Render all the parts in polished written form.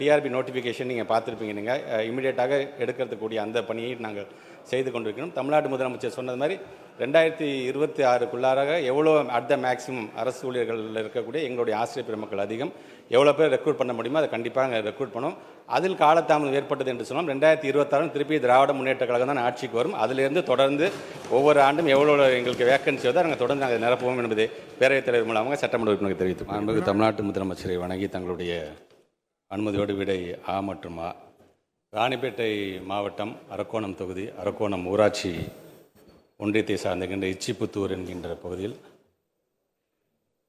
TRP notification நீங்கள் பார்த்துருப்பீங்க. நீங்கள் இமீடியட்டாக எடுக்கிறதுக்கூடிய அந்த பணியை நாங்கள் செய்து கொண்டிருக்கிறோம். தமிழ்நாடு முதலமைச்சர் சொன்னது மாதிரி 2026க்குள்ளாக எவ்வளோ அட் த மேக்ஸிமம் அரசு ஊழியர்களில் இருக்கக்கூடிய எங்களுடைய ஆசிரியர் பெருமக்கள் அதிகம் எவ்வளோ பேர் ரெக்ரூட் பண்ண முடியுமோ அதை கண்டிப்பாக ரெக்ரூட் பண்ணோம். அதில் காலதாமதம் ஏற்பட்டது என்று சொன்னோம். 2026 திருப்பி திராவிட முன்னேற்ற கழகம் தான் ஆட்சிக்கு வரும். அதிலிருந்து தொடர்ந்து ஒவ்வொரு ஆண்டும் எவ்வளோ எங்களுக்கு வேக்கன்சி வருதோ நாங்கள் தொடர்ந்து நாங்கள் நிரப்புவோம் என்பதை பேரவைத் தலைவர் மூலமாக சட்டமன்ற உறுப்பினருக்கு தெரிவித்து மாண்புமிகு தமிழ்நாட்டு முதலமைச்சரை வணங்கி தங்களுடைய அனுமதியோடு விடை ஆ மற்றும் ஆ. ராணிப்பேட்டை மாவட்டம் அரக்கோணம் தொகுதி அரக்கோணம் ஊராட்சி ஒன்றியத்தை சார்ந்திருக்கின்ற இச்சிப்புத்தூர் என்கின்ற பகுதியில்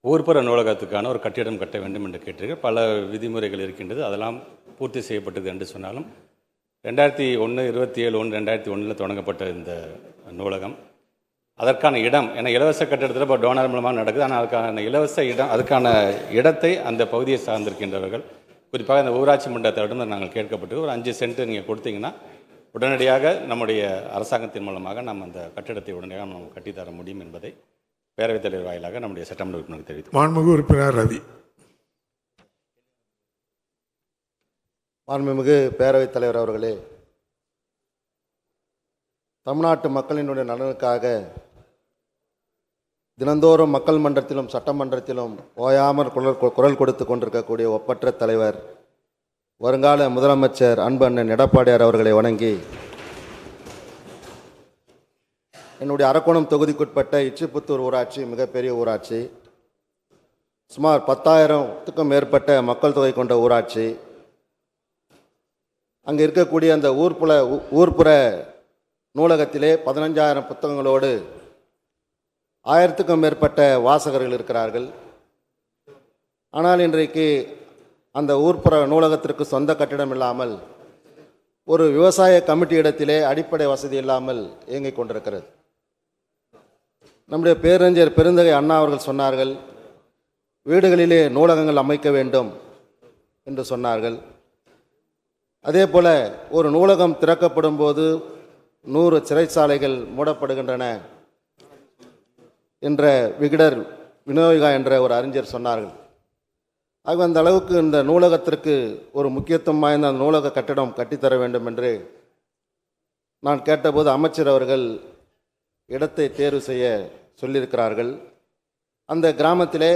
ஊர்ப்புற நூலகத்துக்கான ஒரு கட்டிடம் கட்ட வேண்டும் என்று கேட்டிருக்க பல விதிமுறைகள் இருக்கின்றது. அதெல்லாம் பூர்த்தி செய்யப்பட்டது என்று சொன்னாலும் 2021 தொடங்கப்பட்ட இந்த நூலகம் அதற்கான இடம் ஏன்னா இலவச கட்டிடத்தில் இப்போ டோனர் மூலமாக நடக்குது. ஆனால் அதுக்கான இலவச இடம் அதுக்கான இடத்தை அந்த பகுதியை சார்ந்திருக்கின்றவர்கள் குறிப்பாக இந்த ஊராட்சி மன்றத்திடம் நாங்கள் கேட்கப்பட்டு ஒரு 5 சென்ட் நீங்கள் கொடுத்தீங்கன்னா உடனடியாக நம்முடைய அரசாங்கத்தின் மூலமாக நம்ம அந்த கட்டிடத்தை உடனடியாக நம்ம கட்டித்தர முடியும் என்பதை பேரவைத் தலைவர் வாயிலாக நம்முடைய சட்டமன்ற உறுப்பினருக்கு தெரிவித்து மாண்புமிகு உறுப்பினர் ரவி. மாண்புமிகு பேரவைத் தலைவர் அவர்களே, தமிழ்நாட்டு மக்களினுடைய நலனுக்காக தினந்தோறும் மக்கள் மன்றத்திலும் சட்டமன்றத்திலும் ஓயாமல் குரல் கொடுத்து கொண்டிருக்கக்கூடிய ஒப்பற்ற தலைவர் வருங்கால முதலமைச்சர் அன்பு அண்ணன் எடப்பாடியார் அவர்களை வணங்கி என்னுடைய அரக்கோணம் தொகுதிக்குட்பட்ட இச்சிப்புத்தூர் ஊராட்சி மிகப்பெரிய ஊராட்சி, சுமார் 10,000க்கும் மேற்பட்ட மக்கள் தொகை கொண்ட ஊராட்சி. அங்கே இருக்கக்கூடிய அந்த ஊர்ப்புற நூலகத்திலே 15,000 புத்தகங்களோடு 1000க்கும் மேற்பட்ட வாசகர்கள் இருக்கிறார்கள். ஆனால் இன்றைக்கு அந்த ஊர்ப்புற நூலகத்திற்கு சொந்த கட்டிடம் இல்லாமல் ஒரு விவசாய கமிட்டி இடத்திலே அடிப்படை வசதி இல்லாமல் இயங்கிக் கொண்டிருக்கிறது. நம்முடைய பேரறிஞர் பெருந்தகை அண்ணா அவர்கள் சொன்னார்கள், வீடுகளிலே நூலகங்கள் அமைக்க வேண்டும் என்று சொன்னார்கள். அதே போல ஒரு நூலகம் திறக்கப்படும் போது 100 சிறைச்சாலைகள் மூடப்படுகின்றன என்ற விகடர் வினோவிகா என்ற ஒரு அறிஞர் சொன்னார்கள். ஆக அந்த அளவுக்கு இந்த நூலகத்திற்கு ஒரு முக்கியத்துவம் வாய்ந்த அந்த நூலக கட்டிடம் கட்டித்தர வேண்டும் என்று நான் கேட்டபோது அமைச்சர் அவர்கள் இடத்தை தேர்வு செய்ய சொல்லியிருக்கிறார்கள். அந்த கிராமத்திலே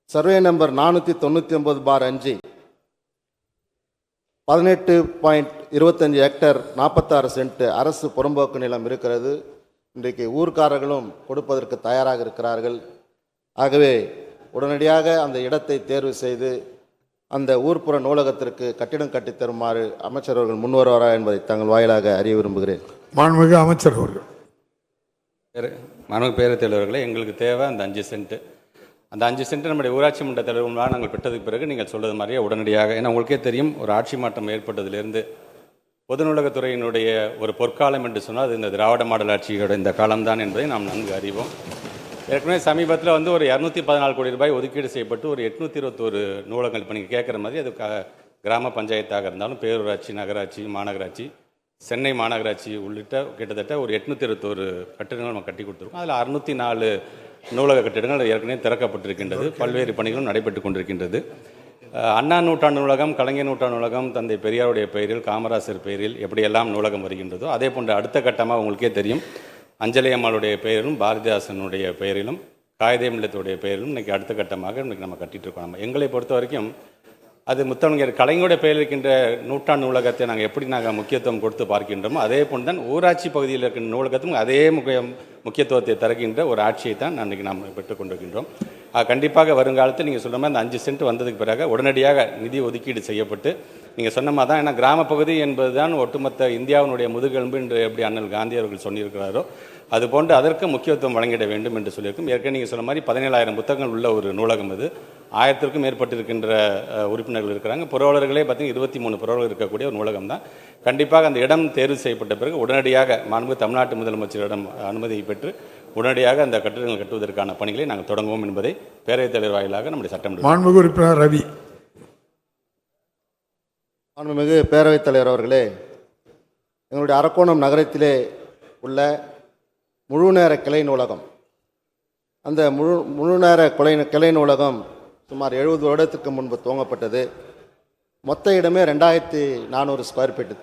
சர்வே நம்பர் 499/5 18.25 ஹெக்டர் 46 சென்ட் அரசு புறம்போக்கு நிலம் இருக்கிறது. இன்றைக்கு ஊர்க்காரர்களும் கொடுப்பதற்கு தயாராக இருக்கிறார்கள். ஆகவே உடனடியாக அந்த இடத்தை தேர்வு செய்து அந்த ஊர்ப்புற நூலகத்திற்கு கட்டிடம் கட்டித்தருமாறு அமைச்சர் அவர்கள் முன்வருவாரா என்பதை தங்கள் வாயிலாக அறிய விரும்புகிறேன். மாண்புமிகு அமைச்சர் அவர்கள். மாண்புமிகு பேரவைத் தலைவர்களே, எங்களுக்கு தேவை அந்த 5 சென்ட். அந்த 5 சென்ட் நம்முடைய ஊராட்சி மன்ற தலைவர்களாக நாங்கள் பெற்றதுக்கு பிறகு நீங்கள் சொல்வது மாதிரியே உடனடியாக, ஏன்னா உங்களுக்கே தெரியும் ஒரு ஆட்சி மாற்றம் ஏற்பட்டதிலிருந்து பொது நூலகத்துறையினுடைய ஒரு பொற்காலம் என்று சொன்னால் அது இந்த திராவிட மாடல் ஆட்சியோட இந்த காலம்தான் என்பதை நாம் நன்கு அறிவோம். ஏற்கனவே சமீபத்தில் ஒரு 214 கோடி ரூபாய் ஒதுக்கீடு செய்யப்பட்டு ஒரு 821 நூலகங்கள் இப்போ நீங்கள் கேட்குற மாதிரி அது கிராம பஞ்சாயத்தாக இருந்தாலும் பேரூராட்சி, நகராட்சி, மாநகராட்சி, சென்னை மாநகராட்சி உள்ளிட்ட கிட்டத்தட்ட ஒரு 821 கட்டிடங்கள் நம்ம கட்டி கொடுத்துருக்கோம். அதில் 604 நூலக கட்டிடங்கள் ஏற்கனவே திறக்கப்பட்டிருக்கின்றது. பல்வேறு பணிகளும் நடைபெற்று கொண்டிருக்கின்றது. அண்ணா நூற்றாண்டு நூலகம், கலைஞர் நூற்றாண்டு நூலகம், தந்தை பெரியாருடைய பெயரில், காமராசர் பெயரில் எப்படியெல்லாம் நூலகம் வருகின்றதோ அதே போன்ற அடுத்த கட்டமாக உங்களுக்கே தெரியும் அஞ்சலி அம்மாளுடைய பெயரிலும் பாரதிதாசனுடைய பெயரிலும் காகிதம் இல்லத்துடைய பெயரிலும் இன்றைக்கி அடுத்த கட்டமாக இன்றைக்கி நம்ம கட்டிகிட்டு இருக்கோம். நம்ம எங்களை பொறுத்த வரைக்கும் அது முத்தமிழர் கலைஞருடைய பெயரில் இருக்கின்ற நூற்றாண்டு நூலகத்தை நாங்கள் எப்படி நாங்கள் முக்கியத்துவம் கொடுத்து பார்க்கின்றோமோ அதே போன்று தான் ஊராட்சி பகுதியில் இருக்கின்ற நூலகத்துக்கும் அதே முக்கியத்துவத்தை தருகின்ற ஒரு ஆட்சியை தான் இன்றைக்கி நாம் பெற்றுக்கொண்டிருக்கின்றோம். கண்டிப்பாக வருங்காலத்தில் நீங்கள் சொல்கிற மாதிரி அந்த 5 சென்ட் வந்ததுக்கு பிறகு உடனடியாக நிதி ஒதுக்கீடு செய்யப்பட்டு நீங்கள் சொன்ன மாதிரி தான், ஏன்னா கிராமப்பகுதி என்பது தான் ஒட்டுமொத்த இந்தியாவினுடைய முதுகெலும்பு என்று எப்படி அண்ணல் காந்தி அவர்கள் சொல்லியிருக்கிறாரோ அதுபோன்று அதற்கு முக்கியத்துவம் வழங்கிட வேண்டும் என்று சொல்லியிருக்கும். ஏற்கனவே நீங்கள் சொன்ன மாதிரி 17,000 புத்தகங்கள் உள்ள ஒரு நூலகம் இது. 1000க்கும் மேற்பட்டிருக்கின்ற உறுப்பினர்கள் இருக்கிறாங்க. புரவலர்களே பார்த்தீங்கன்னா 23 புரவலர்கள் இருக்கக்கூடிய ஒரு நூலகம் தான். கண்டிப்பாக அந்த இடம் தேர்வு செய்யப்பட்ட பிறகு உடனடியாக மாண்புமிகு தமிழ்நாட்டு முதலமைச்சரிடம் அனுமதியை பெற்று உடனடியாக அந்த கட்டிடங்கள் கட்டுவதற்கான பணிகளை நாங்கள் தொடங்குவோம் என்பதை பேரவைத் தலைவர் வாயிலாக நம்முடைய சட்டமன்ற மாண்புமிகு உறுப்பினர் ரவி. மாண்புமிகு பேரவைத் தலைவர் அவர்களே, எங்களுடைய அரக்கோணம் நகரத்திலே உள்ள முழுநேர கிளை நூலகம், அந்த முழுநேர கிளை நூலகம் சுமார் 70 வருடத்துக்கு முன்பு துவங்கப்பட்டது. மொத்த இடமே 2400 ஸ்கொயர் ஃபீட்டு.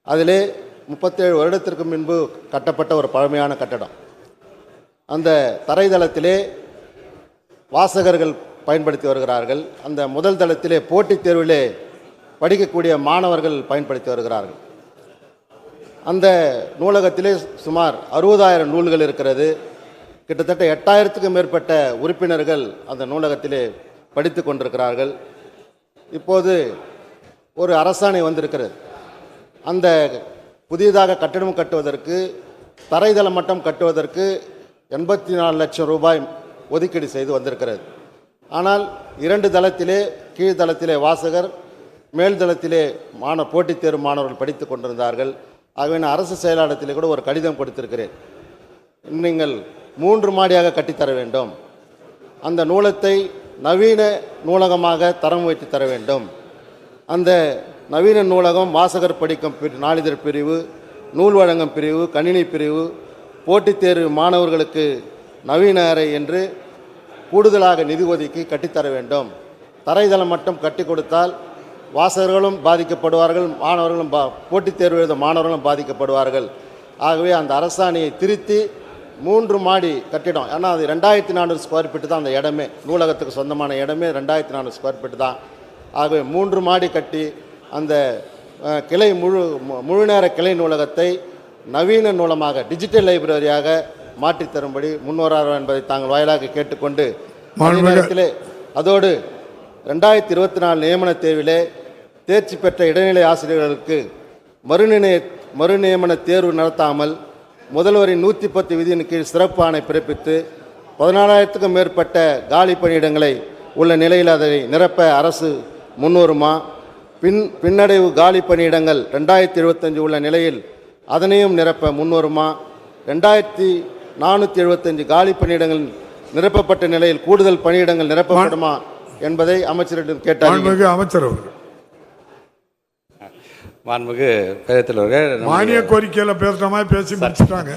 அதிலே 37 வருடத்திற்கு முன்பு கட்டப்பட்ட ஒரு பழமையான கட்டடம். அந்த தரைதளத்திலே வாசகர்கள் பயன்படுத்தி வருகிறார்கள். அந்த முதல் தளத்திலே போட்டித் தேர்விலே படிக்கக்கூடிய மாணவர்கள் பயன்படுத்தி வருகிறார்கள். அந்த நூலகத்திலே சுமார் 60,000 நூல்கள் இருக்கிறது. கிட்டத்தட்ட 8,000க்கும் மேற்பட்ட உறுப்பினர்கள் அந்த நூலகத்திலே படித்து கொண்டிருக்கிறார்கள். இப்போது ஒரு அரசாணை வந்திருக்கிறது. அந்த புதியதாக கட்டடம் கட்டுவதற்கு, தரைதளம் மட்டும் கட்டுவதற்கு 84 லட்சம் ரூபாய் ஒதுக்கீடு செய்து வந்திருக்கிறது. ஆனால் 2 தளத்திலே, கீழ் தளத்திலே வாசகர், மேல் தளத்திலே போட்டித் தேர்வு மாணவர்கள் படித்து கொண்டிருந்தார்கள். ஆகவே நான் அரசு செயலாளத்திலே கூட ஒரு கடிதம் கொடுத்திருக்கிறேன். நீங்கள் 3 மாடியாக கட்டித்தர வேண்டும், அந்த நூலகத்தை நவீன நூலகமாக தரம் வைத்து தர வேண்டும். அந்த நவீன நூலகம் வாசகர் படிக்கும் நாளிதழ் பிரிவு, நூல் வழங்கும் பிரிவு, கணினி பிரிவு, போட்டித் தேர்வு மாணவர்களுக்கு நவீன அறை என்று கூடுதலாக நிதி ஒதுக்கி கட்டித்தர வேண்டும். தரைதளம் மட்டும் கட்டி கொடுத்தால் வாசகர்களும் பாதிக்கப்படுவார்கள், மாணவர்களும் போட்டித் தேர்வு எழுத மாணவர்களும் பாதிக்கப்படுவார்கள். ஆகவே அந்த அரசாணையை திருத்தி 3 மாடி கட்டிடம், ஏன்னா அது 2400 ஸ்கொயர் ஃபீட்டு தான் அந்த இடமே, நூலகத்துக்கு சொந்தமான இடமே 2400 ஸ்கொயர் ஃபீட்டு தான். ஆகவே 3 மாடி கட்டி அந்த கிளை முழு நேர கிளை நூலகத்தை நவீன நூலமாக, டிஜிட்டல் லைப்ரரியாக மாற்றித் தரும்படி முன்வரார் என்பதை தாங்கள் வாயிலாக கேட்டுக்கொண்டு, நேரத்திலே அதோடு 2024 நியமன தேர்விலே தேர்ச்சி பெற்ற இடைநிலை ஆசிரியர்களுக்கு மறுநியமன தேர்வு நடத்தாமல் முதல்வரின் 110 விதியின் கீழ் சிறப்பு ஆணை பிறப்பித்து 14,000க்கும் மேற்பட்ட காலி பணியிடங்களை உள்ள நிலையில் அதை நிரப்ப அரசு முன்வருமா? பின்னடைவு காலி பணியிடங்கள் 2075 உள்ள நிலையில் அதனையும் நிரப்ப முன்வருமா? 2475 காலி பணியிடங்கள் நிரப்பப்பட்ட நிலையில் கூடுதல் பணியிடங்கள் நிரப்பப்படுமா என்பதை அமைச்சரிடம் கேட்டார். அமைச்சர் அவர்கள் மாண்புமிகு பேரவைத் தலைவர்கள் மானிய கோரிக்கையில் பேசுகிற மாதிரி பேசி முடிச்சுட்டாங்க.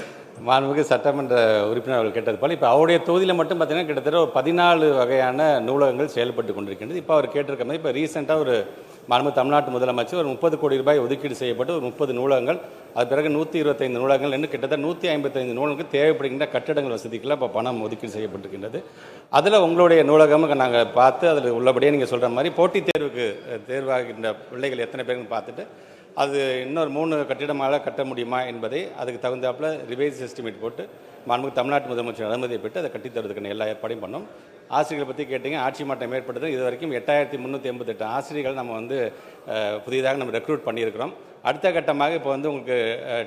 மாண்புமிகு சட்டமன்ற உறுப்பினர் அவர்கள் கேட்டது போல் இப்போ அவருடைய தொகுதியில் மட்டும் பார்த்தீங்கன்னா கிட்டத்தட்ட ஒரு 14 வகையான நூலகங்கள் செயல்பட்டு கொண்டிருக்கின்றது. இப்போ அவர் கேட்டிருக்க மாதிரி இப்போ ரீசெண்டாக ஒரு மாண்புமிகு தமிழ்நாட்டு முதலமைச்சர் ஒரு 30 கோடி ரூபாய் ஒதுக்கீடு செய்யப்பட்டு ஒரு 30 நூலகங்கள், அது பிறகு 125 நூலகங்கள் என்று கிட்டத்தட்ட 155 நூலகங்களுக்கு தேவைப்படுகின்ற கட்டிடங்கள் வசதிக்கெல்லாம் இப்போ பணம் ஒதுக்கீடு செய்யப்பட்டிருக்கின்றது. அதில் உங்களுடைய நூலகம் நாங்கள் பார்த்து அதில் உள்ளபடியே நீங்கள் சொல்கிற மாதிரி போட்டித் தேர்வுக்கு தேர்வாகின்ற பிள்ளைகள் எத்தனை பேருன்னு பார்த்துட்டு அது இன்னொரு 3 கட்டிடமாக கட்ட முடியுமா என்பதை அதுக்கு தகுந்தாப்பில் ரிவைஸ் எஸ்டிமேட் போட்டு மாண்புமிகு தமிழ்நாட்டு முதலமைச்சர் அனுமதியை பெற்று அதை கட்டித்தரதுக்கான எல்லா ஏற்பாடையும் பண்ணோம். ஆசிரியர்களை பற்றி கேட்டிங்க, ஆட்சி மாற்றம் ஏற்பட்டது. இது வரைக்கும் 8388 ஆசிரியர்கள் நம்ம புதிதாக நம்ம ரெக்ரூட் பண்ணியிருக்கிறோம். அடுத்த கட்டமாக இப்போ உங்களுக்கு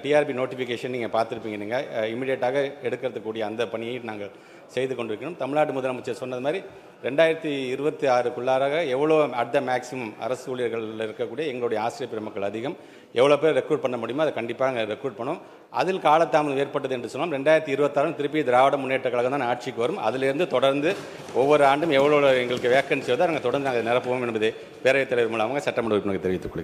டிஆர்பி நோட்டிஃபிகேஷன் நீங்கள் பார்த்துருப்பீங்க. நீங்கள் இமீடியட்டாக எடுக்கிறதுக்கூடிய அந்த பணியை நாங்கள் செய்து கொண்டிருக்கிறோம். தமிழ்நாடு முதலமைச்சர் சொன்னது மாதிரி 2026க்குள்ளாக எவ்வளோ அட் த மேக்ஸிமம் அரசு ஊழியர்களில் இருக்கக்கூடிய எங்களுடைய ஆசிரியர் பெருமக்கள் அதிகம் எவ்வளோ பேர் ரெக்ரூட் பண்ண முடியுமோ அதை கண்டிப்பாக நாங்கள் ரெக்ரூட் பண்ணோம். அதில் காலதாமதம் ஏற்பட்டது என்று சொன்னோம். 2026 திருப்பி திராவிட முன்னேற்ற கழகம் தான் ஆட்சிக்கு வரும். அதிலிருந்து தொடர்ந்து ஒவ்வொரு ஆண்டும் எவ்வளோ எங்களுக்கு வேக்கன்சி வருதோ நாங்கள் தொடர்ந்து நாங்கள் நிரப்புவோம் என்பதை பேரவைத் தலைவர் மூலமாக சட்டமன்ற உறுப்பினருக்கு தெரிவித்துக் கொள்கிறேன்.